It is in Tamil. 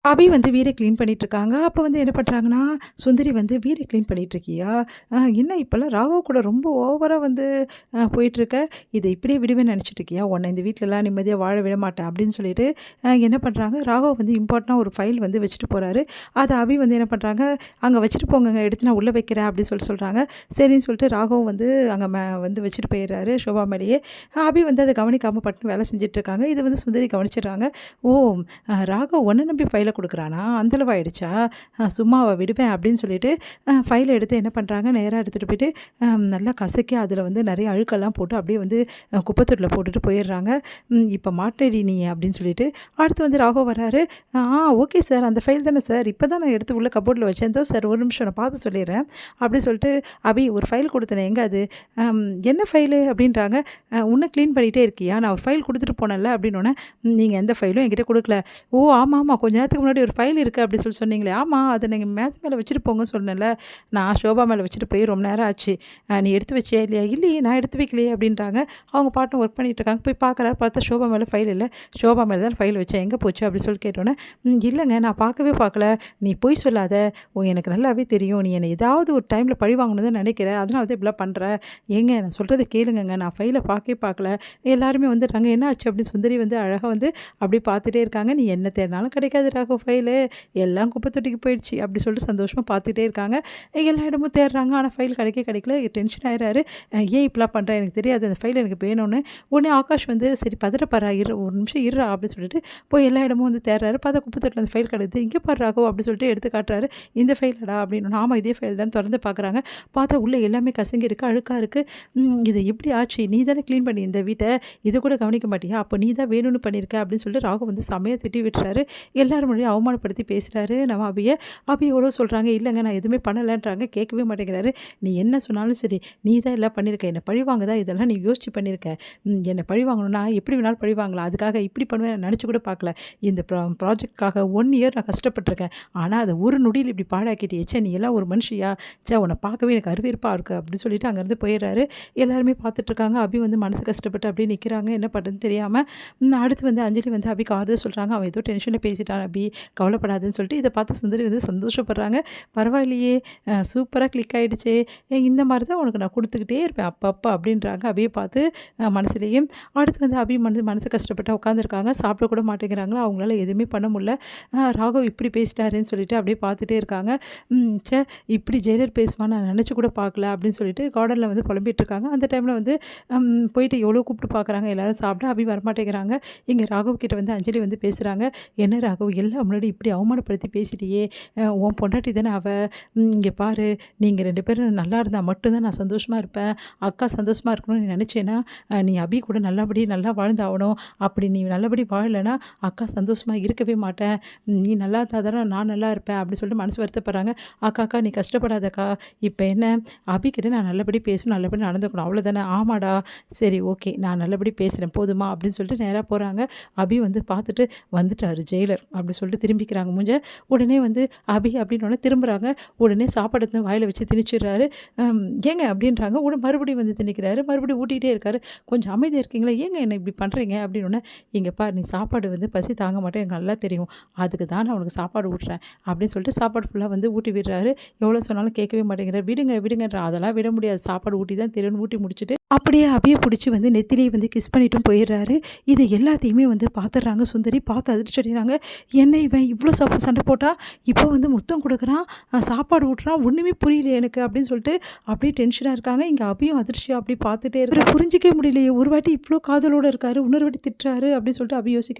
அபி வந்து வீட கிளீன் பண்ணிட்டுருக்காங்க. அப்போ வந்து என்ன பண்றாங்கன்னா, சுந்தரி வந்து "வீட கிளீன் பண்ணிட்டுருக்கியா? என்ன இப்பலாம் ராகவ் கூட ரொம்ப ஓவரா வந்து போயிட்டுருக்க. இத இப்படியே விடுவேன்னு நெனச்சுட்டு இருக்கியா? உன்ன இந்த வீட்லலாம் நிம்மதியா வாழ விட மாட்டேன்." அப்படின்னு சொல்லிட்டு என்ன பண்றாங்க, ராகவ் வந்து இம்பார்ட்டன்ட்டா ஒரு ஃபைல் வந்து வச்சுட்டு போறாரு. அத அபி வந்து என்ன பண்றாங்க, "அங்க வச்சுட்டு போங்கங்க, எடுத்து நான் உள்ள வைக்கிறேன்." அப்படின்னு சொல்றாங்க. சரின்னு சொல்லிட்டு ராகவ் வந்து அங்க வந்து வச்சுட்டு போயிடுறாரு ஷோபா மேலேயே. அபி வந்து அத கவனிக்காம பட்டுன்னு வேலை செஞ்சுட்டுருக்காங்க. இத வந்து சுந்தரி கவனிச்சிடுறாங்க. "ஓ! ராகவ் உன்ன நம்பி ஃபைல குடுக்குறானா? அந்த அளவு ஆயிடுச்சா? சும்மாவா விடுவேன்." அப்படின்னு சொல்லிட்டு ஃபைல எடுத்து என்ன பண்றாங்க, நேரா எடுத்துட்டு போயிட்டு நல்லா கசக்கி அதில வந்து நெறைய அழுக்கெல்லாம் போட்டு அப்படியே வந்து குப்பை தொட்டில போட்டுட்டு போயிடுறாங்க. "இப்ப மாட்டடி நீ" அப்படின்னு சொல்லிட்டு. அடுத்து வந்து ராகவ் வராரு. Okay sir. அந்த ஃபைல் தானே சார். இப்ப தான் நான் எடுத்து உள்ள கப்போர்ட்ல வச்சேன். இதோ சார் ஒரு நிமிஷம் நான் பார்த்து சொல்லிர்றேன்." அப்படி சொல்லிட்டு, "அபி ஒரு ஃபைல் குடுத்தனே எங்க அது?" என்ன ஃபைலு?" அப்படின்றாங்க. "உன்னும் கிளீன் பண்ணிட்டே இருக்கியா? நான் ஒரு ஃபைல் குடுத்துட்டு போனேன்ல." அப்படின்னோனே, "நீங்க எந்த ஃபைலும் என்கிட்ட குடுக்கல." "ஓ! ஆமா. கொஞ்ச நேரத்துக்கு முன்னாடி ஒரு ஃபைல் இருக்கு அப்படி சொன்னீங்களே." "ஆமா. அத நீங்க மேஜை மேல வச்சுட்டு போங்கன்னு சொன்னேன்ல." "நான் ஷோபா மேல வச்சுட்டு போய் ரொம்ப நேரம் ஆச்சு. நீ எடுத்து வச்சியா இல்லையா?" "இல்லையே நான் எடுத்து வைக்கலையே." அப்படின்றாங்க. அவங்க பாட்டுன்னு ஒர்க் பண்ணிட்டு இருக்காங்க. போய் பார்க்குறாரு. பார்த்தா ஷோபா மேல ஃபைல் இல்ல. "ஷோபா மேல தான் ஃபைல் வச்சேன். எங்க போச்சு?" அப்படி சொல்லி கேட்டோனே, இல்லங்க நான் பார்க்கவே பார்க்கல. நீ பொய் சொல்லாத. எனக்கு நல்லாவே தெரியும். நீ என்ன ஏதாவது ஒரு டைம்ல பழி வாங்கணும்னு தான் நினைக்கிற. அதனால தான் இப்படிலாம் பண்ற. ஏங்க நான் சொல்றத கேளுங்கங்க. நான் ஃபைல பார்க்கவே பார்க்கல." எல்லாருமே வந்துடுறாங்க. "என்ன ஆச்சு?" அப்படின்னு சுந்தரி வந்து அழகா வந்து அப்படியே பார்த்துட்டே இருக்காங்க. "நீ என்ன தேடினாலும் கிடைக்காது ராகவ் ஃபைலு. எல்லாம் குப்பை தொட்டிக்கு போயிடுச்சு." அப்படி சொல்லிட்டு சந்தோஷமா பார்த்துட்டே இருக்காங்க. எல்லா இடமும் தேடுறாங்க. ஆனா ஃபைல் கிடைக்கல. டென்ஷன் ஆயிறாரு. "ஏன் இப்படிலாம் பண்ற? எனக்கு தெரியாது. அந்த ஃபைல் எனக்கு வேணும்னு." உடனே ஆகாஷ் வந்து "சரி பதறப்பாரா இரு. ஒரு நிமிஷம் இருடா." அப்படின்னு சொல்லிட்டு போய் எல்லா இடமும் வந்து தேடுறாரு. பார்த்தா குப்பை தொட்டில அந்த ஃபைல் கிடக்குது. "இங்க பாரு ராகவ்." அப்படின்னு சொல்லிட்டு எடுத்து காட்டுறாரு. "இந்த ஃபைலடா?" அப்படின்னு. "ஆமா இதே ஃபைல் தான்." தொறந்து பார்க்குறாங்க. பார்த்தா உள்ள எல்லாமே கசங்கி இருக்கு. அழுக்கா இருக்கு. "இது எப்படி ஆச்சு? நீ தானே கிளீன் பண்ணி இந்த வீட்ட. இத கூட கவனிக்க மாட்டியா? அப்ப நீ தான் வேணும்னு பண்ணியிருக்க." அப்படின்னு சொல்லிட்டு ராகவ் வந்து செம்மையா திட்டி விட்டுறாரு. எல்லாரும் முன்னாடியும் அவமானப்படுத்தி பேசுறாரு நம்ம அபிய. அபி எவ்வளோ சொல்றாங்க. "இல்லங்க நான் எதுவுமே பண்ணலன்றாங்க." கேட்கவே மாட்டேங்கிறாரு. "நீ என்ன சொன்னாலும் சரி, நீ தான் எல்லாம் பண்ணியிருக்க. என்ன பழிவாங்க தான் இதெல்லாம் நீ யோசிச்சு பண்ணியிருக்க. என்ன பழி வாங்கணும்னா எப்படி வேணாலும் பழி வாங்கலாம். அதுக்காக இப்படி பண்ணுவேன் நெனச்சு கூட பார்க்கல. இந்த ப்ராஜெக்ட்காக 1 இயர் நான் கஷ்டப்பட்டுருக்கேன். ஆனா அத ஒரு நொடியில இப்படி பாழாக்கிட்டியே. ச்சே! நீ எல்லாம் ஒரு மனுஷியா? உன்ன பார்க்கவே எனக்கு அருவருப்பா இருக்கு." அப்படின்னு சொல்லிட்டு அங்கேருந்து போயிடுறாரு. எல்லாருமே பார்த்துட்ருக்காங்க. அபி வந்து மனசு கஷ்டப்பட்டு அப்படியே நிற்கிறாங்க. என்ன பண்ணுறதுன்னு தெரியாம. அடுத்து வந்து அஞ்சலி வந்து அபிக்கு ஆறுதல் சொல்றாங்க. "அவன் ஏதோ டென்ஷன்ல பேசிட்டான் அபி. கவலைப்படாதன்னு" சொல்லிட்டு இத பார்த்து சுந்தரி வந்து சந்தோஷப்படுறாங்க. "பரவாயில்லையே! சூப்பரா கிளிக் ஆயிடுச்சே! இந்த மாரி தான் உனக்கு நான் குடுத்துக்கிட்டே இருப்பேன் அப்பப்ப." அப்படின்றாங்க அபிய பார்த்து மனசுலயே. அடுத்து வந்து அபி மனசு கஷ்டப்பட்டு உட்காந்துருக்காங்க. சாப்பிட கூட மாட்டேங்கிறாங்களா. அவங்களால எதுவுமே பண்ண முடியல. ராகவ் இப்படி பேசிட்டாரேன்னு சொல்லிட்டு அப்படியே பார்த்துட்டே இருக்காங்க. ச்சே! இப்படி ஜெயிலர் பேசுவான்னு நான் நெனச்சு கூட பார்க்கல." அப்படின்னு சொல்லிட்டு கார்டன்ல வந்து புலம்பிட்டு இருக்காங்க. அந்த டைம்ல வந்து போயிட்டு எவ்வளோ கூப்பிட்டு பார்க்குறாங்க. எல்லாரும் சாப்பிட அபி வரமாட்டேங்கிறாங்க. இங்க ராகவ் கிட்ட வந்து அஞ்சலி வந்து பேசுறாங்க. "என்ன ராகவ் எல்லாம் முன்னாடி இப்படி அவமானப்படுத்தி பேசிட்டியே! உன் பொண்டாட்டி தானே அவ. இங்க பாரு நீங்க 2 பேரும் நல்லா இருந்தா மட்டும் தான் நான் சந்தோஷமா இருப்பேன். அக்கா சந்தோஷமா இருக்கணும்னு நீ நெனச்சேன்னா, நீ அபி கூட நல்லா வாழ்ந்தாகணும். அப்படி நீ நல்லபடி வாழலன்னா, அக்கா சந்தோஷமா இருக்கவே மாட்டேன். நீ நல்லா இருந்தா தானே நான் நல்லா இருப்பேன்." அப்படி சொல்லிட்டு மனசு வருத்தப்படுறாங்க. "அக்கா நீ கஷ்டப்படாதக்கா. இப்ப என்ன அபிகிட்ட நான் நல்லபடி பேசணும், நல்லபடி நடந்துக்கணும். அவ்வளோதானே?" "ஆமாடா. சரி ஓகே. நான் நல்லபடி பேசுறேன் போதுமா?" அப்படின்னு சொல்லிட்டு நேரா போறாங்க. அபி வந்து பார்த்துட்டு வந்துட்டாரு ஜெயிலர் அப்படி சொல்லிட்டு திரும்பிக்கிறாங்க மூஞ்ச. உடனே வந்து அபி அப்படின்னோனே திரும்புறாங்க. உடனே சாப்பாடு எடுத்து வாயில வச்சு திணிச்சிடுறாரு. "ஏங்க?" அப்படின்றாங்க. மறுபடியும் வந்து திணிக்கிறாரு. மறுபடியும் ஊட்டிட்டே இருக்காரு. "கொஞ்சம் அமைதியா இருக்கீங்களா? ஏங்க என்ன இப்படி பண்றீங்க?" அப்படின்னோனே, "இங்க பாரு நீ சாப்பாடு வந்து பசி தாங்க மாட்டேன் எனக்கு நல்லா தெரியும். அதுக்கு தான் நான் உனக்கு சாப்பாடு ஊட்டுறேன்." அப்படின்னு சொல்லிட்டு சாப்பாடு ஃபுல்லா வந்து ஊட்டி விடுறாரு. எவ்வளோ சொன்னாலும் கேட்கவே மாட்டேங்கிறாரு. விடுங்கன்ற. அதெல்லாம் விட முடியாது. சாப்பாடு ஊட்டி தான் தெரியும்னு ஊட்டி முடிச்சுட்டு, அப்படியே அபிய புடிச்சு வந்து நெத்திலிய வந்து கிஸ் பண்ணிட்டும் போயிடுறாரு. இது எல்லாத்தையுமே வந்து பார்த்துடுறாங்க சுந்தரி. பார்த்து அதிர்ச்சி அடைகிறாங்க. என்ன இவன் இவ்ளோ சண்டை போட்டா, இப்போ வந்து முத்தம் குடுக்குறான், சாப்பாடு ஊட்டுறான், ஒண்ணுமே புரியலையே எனக்கு அப்படின்னு சொல்லிட்டு அப்படியே டென்ஷனா இருக்காங்க. இங்க அபியும் அதிர்ச்சியா அப்படியே பார்த்துட்டே இருக்காரு. புரிஞ்சிக்கவே முடியலையே. ஒரு வாட்டி இவ்ளோ காதலோட இருக்காரு, இன்னொரு வாட்டி திட்டுறாரு அப்படின்னு சொல்லிட்டு அபி யோசிக்கிறாங்க.